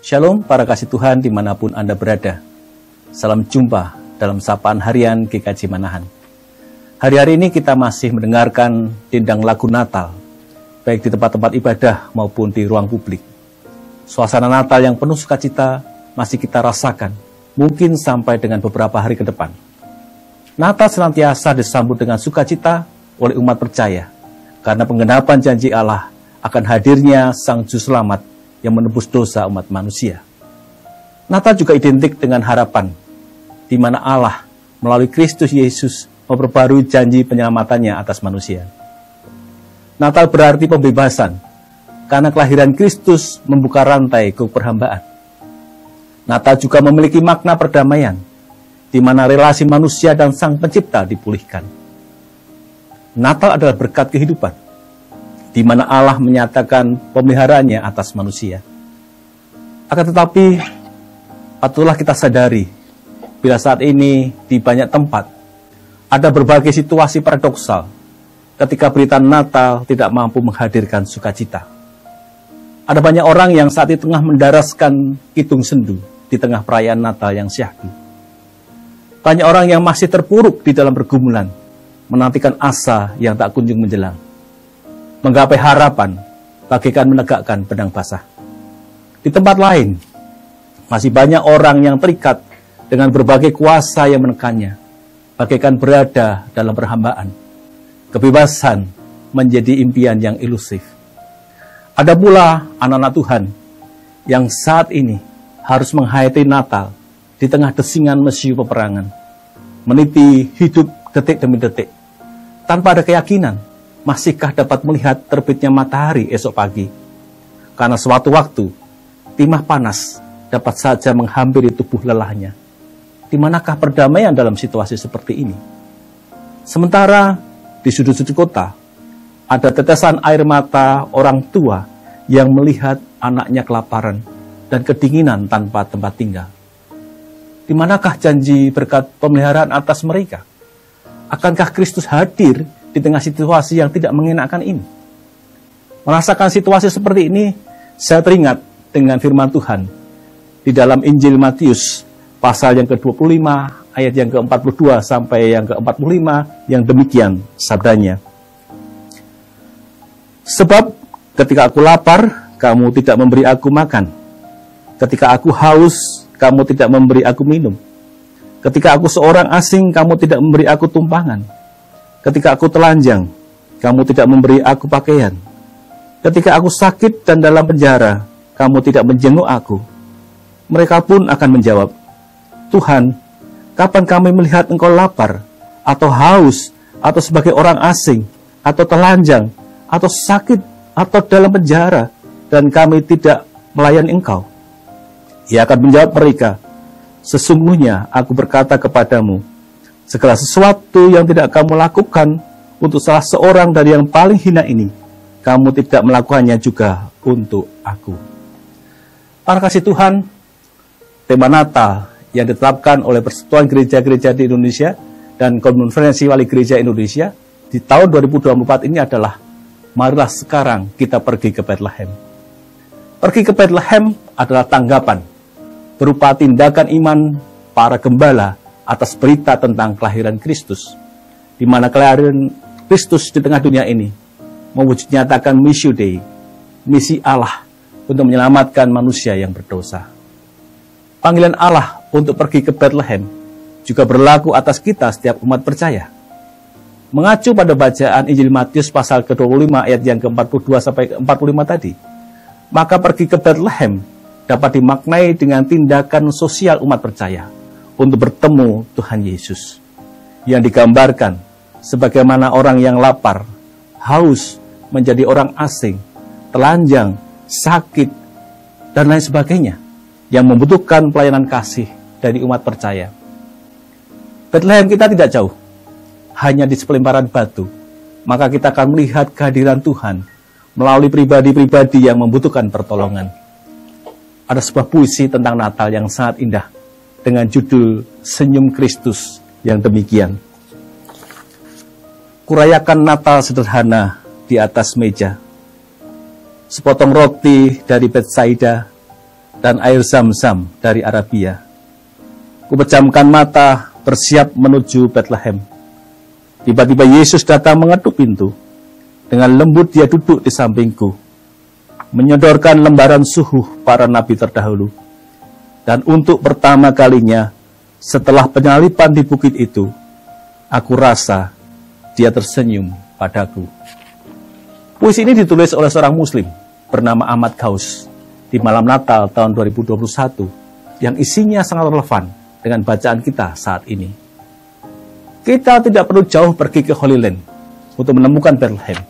Shalom para kasih Tuhan dimanapun Anda berada. Salam jumpa dalam sapaan harian GKJ Manahan. Hari-hari ini kita masih mendengarkan dendang lagu Natal, baik di tempat-tempat ibadah maupun di ruang publik. Suasana Natal yang penuh sukacita masih kita rasakan, mungkin sampai dengan beberapa hari ke depan. Natal senantiasa disambut dengan sukacita oleh umat percaya, karena penggenapan janji Allah akan hadirnya Sang Juru Selamat yang menebus dosa umat manusia. Natal juga identik dengan harapan, di mana Allah melalui Kristus Yesus memperbarui janji penyelamatannya atas manusia. Natal berarti pembebasan, karena kelahiran Kristus membuka rantai keperhambaan. Natal juga memiliki makna perdamaian, di mana relasi manusia dan Sang Pencipta dipulihkan. Natal adalah berkat kehidupan, di mana Allah menyatakan pemeliharaannya atas manusia. Akan tetapi, patutlah kita sadari, bila saat ini di banyak tempat, ada berbagai situasi paradoksal, ketika berita Natal tidak mampu menghadirkan sukacita. Ada banyak orang yang saat ini tengah mendaraskan hitung sendu di tengah perayaan Natal yang syahdu. Banyak orang yang masih terpuruk di dalam pergumulan, menantikan asa yang tak kunjung menjelang. Menggapai harapan, bagaikan menegakkan benang basah. Di tempat lain, masih banyak orang yang terikat dengan berbagai kuasa yang menekannya, bagaikan berada dalam perhambaan. Kebebasan menjadi impian yang ilusif. Ada pula anak-anak Tuhan yang saat ini harus menghayati Natal di tengah desingan mesiu peperangan, meniti hidup detik demi detik, tanpa ada keyakinan masihkah dapat melihat terbitnya matahari esok pagi? Karena suatu waktu, timah panas dapat saja menghampiri tubuh lelahnya. Di manakah perdamaian dalam situasi seperti ini? Sementara di sudut-sudut kota, ada tetesan air mata orang tua yang melihat anaknya kelaparan dan kedinginan tanpa tempat tinggal. Di manakah janji berkat pemeliharaan atas mereka? Akankah Kristus hadir di tengah situasi yang tidak mengenakan ini? Merasakan situasi seperti ini, saya teringat dengan firman Tuhan di dalam Injil Matius pasal yang ke-25 ayat yang ke-42 sampai yang ke-45 yang demikian sabdanya. Sebab ketika aku lapar, kamu tidak memberi aku makan. Ketika aku haus, kamu tidak memberi aku minum. Ketika aku seorang asing, kamu tidak memberi aku tumpangan. Ketika aku telanjang, kamu tidak memberi aku pakaian. Ketika aku sakit dan dalam penjara, kamu tidak menjenguk aku. Mereka pun akan menjawab, Tuhan, kapan kami melihat engkau lapar, atau haus, atau sebagai orang asing, atau telanjang, atau sakit, atau dalam penjara, dan kami tidak melayani engkau? Ia akan menjawab mereka, sesungguhnya aku berkata kepadamu, segala sesuatu yang tidak kamu lakukan untuk salah seorang dari yang paling hina ini, kamu tidak melakukannya juga untuk aku. Para kasih Tuhan, tema Natal yang ditetapkan oleh Persekutuan Gereja-Gereja di Indonesia dan Konferensi Wali Gereja Indonesia di tahun 2024 ini adalah, marilah sekarang kita pergi ke Bethlehem. Pergi ke Bethlehem adalah tanggapan berupa tindakan iman para gembala atas berita tentang kelahiran Kristus, di mana kelahiran Kristus di tengah dunia ini mewujud nyatakan Missio Dei, misi Allah untuk menyelamatkan manusia yang berdosa. Panggilan Allah untuk pergi ke Bethlehem juga berlaku atas kita setiap umat percaya. Mengacu pada bacaan Injil Matius pasal ke-25 ayat yang ke-42 sampai ke-45 tadi, maka pergi ke Bethlehem dapat dimaknai dengan tindakan sosial umat percaya untuk bertemu Tuhan Yesus, yang digambarkan sebagaimana orang yang lapar, haus, menjadi orang asing, telanjang, sakit, dan lain sebagainya, yang membutuhkan pelayanan kasih dari umat percaya. Bethlehem kita tidak jauh, hanya di sepelemparan batu, maka kita akan melihat kehadiran Tuhan melalui pribadi-pribadi yang membutuhkan pertolongan. Ada sebuah puisi tentang Natal yang sangat indah, dengan judul Senyum Kristus yang demikian. Kurayakan Natal sederhana di atas meja. Sepotong roti dari Betsaida, dan air zam-zam dari Arabia. Kupejamkan mata, bersiap menuju Bethlehem. Tiba-tiba Yesus datang mengetuk pintu. Dengan lembut dia duduk di sampingku, menyodorkan lembaran suhu para nabi terdahulu. Dan untuk pertama kalinya, setelah penyaliban di bukit itu, aku rasa dia tersenyum padaku. Puisi ini ditulis oleh seorang muslim bernama Ahmad Ghaus di malam Natal tahun 2021 yang isinya sangat relevan dengan bacaan kita saat ini. Kita tidak perlu jauh pergi ke Holy Land untuk menemukan Bethlehem,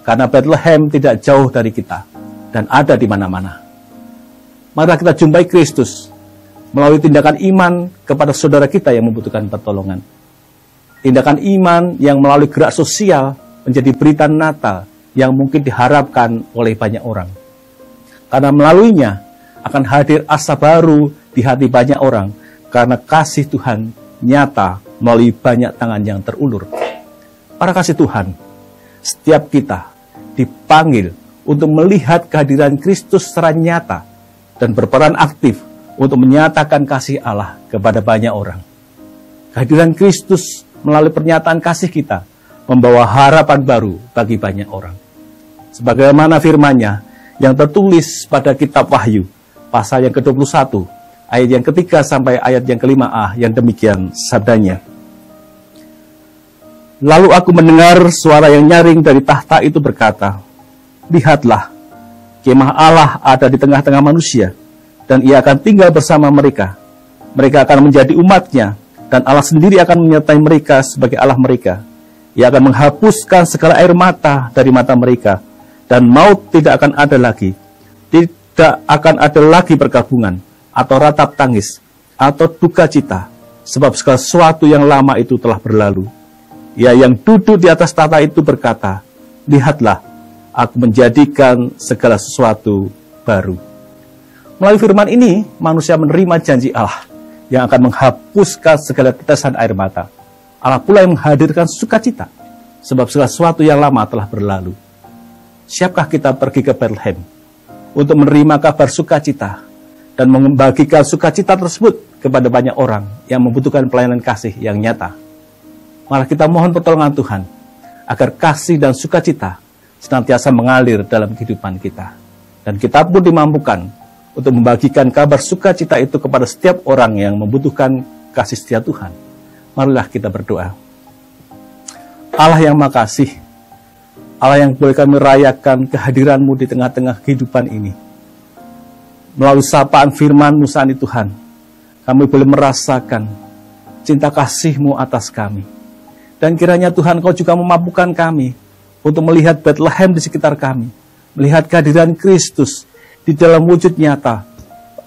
karena Bethlehem tidak jauh dari kita dan ada di mana-mana. Mari kita jumpai Kristus melalui tindakan iman kepada saudara kita yang membutuhkan pertolongan. Tindakan iman yang melalui gerak sosial menjadi berita Natal yang mungkin diharapkan oleh banyak orang. Karena melaluinya akan hadir asa baru di hati banyak orang, karena kasih Tuhan nyata melalui banyak tangan yang terulur. Para kasih Tuhan, setiap kita dipanggil untuk melihat kehadiran Kristus secara nyata dan berperan aktif untuk menyatakan kasih Allah kepada banyak orang. Kehadiran Kristus melalui pernyataan kasih kita membawa harapan baru bagi banyak orang. Sebagaimana firman-Nya yang tertulis pada kitab Wahyu, pasal yang ke-21, ayat yang ketiga sampai ayat yang ke-5a, yang demikian sabdanya. Lalu aku mendengar suara yang nyaring dari tahta itu berkata, lihatlah, kemah Allah ada di tengah-tengah manusia, dan ia akan tinggal bersama mereka. Mereka akan menjadi umat-Nya, dan Allah sendiri akan menyertai mereka sebagai Allah mereka. Ia akan menghapuskan segala air mata dari mata mereka, dan maut tidak akan ada lagi. Tidak akan ada lagi perkabungan, atau ratap tangis, atau duka cita, sebab segala sesuatu yang lama itu telah berlalu. Ia yang duduk di atas tahta itu berkata, lihatlah, aku menjadikan segala sesuatu baru. Melalui firman ini, manusia menerima janji Allah yang akan menghapuskan segala tetesan air mata. Allah pula yang menghadirkan sukacita, sebab segala sesuatu yang lama telah berlalu. Siapkah kita pergi ke Bethlehem untuk menerima kabar sukacita dan membagikan sukacita tersebut kepada banyak orang yang membutuhkan pelayanan kasih yang nyata? Malah kita mohon pertolongan Tuhan agar kasih dan sukacita senantiasa mengalir dalam kehidupan kita. Dan kita pun dimampukan untuk membagikan kabar sukacita itu kepada setiap orang yang membutuhkan kasih setia Tuhan. Marilah kita berdoa. Allah yang makasih, Allah yang boleh kami rayakan kehadiran-Mu di tengah-tengah kehidupan ini. Melalui sapaan firman-Mu saat ini Tuhan, kami boleh merasakan cinta kasih-Mu atas kami. Dan kiranya Tuhan Kau juga memampukan kami untuk melihat Bethlehem di sekitar kami, melihat kehadiran Kristus di dalam wujud nyata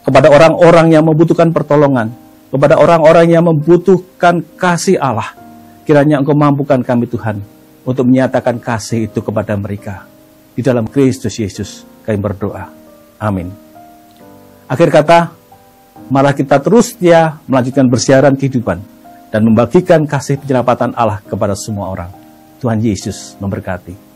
kepada orang-orang yang membutuhkan pertolongan, kepada orang-orang yang membutuhkan kasih Allah. Kiranya Engkau mampukan kami Tuhan untuk menyatakan kasih itu kepada mereka. Di dalam Kristus Yesus kami berdoa. Amin. Akhir kata, malah kita terus setia melanjutkan bersiaran kehidupan dan membagikan kasih penyelamatan Allah kepada semua orang. Tuhan Yesus memberkati.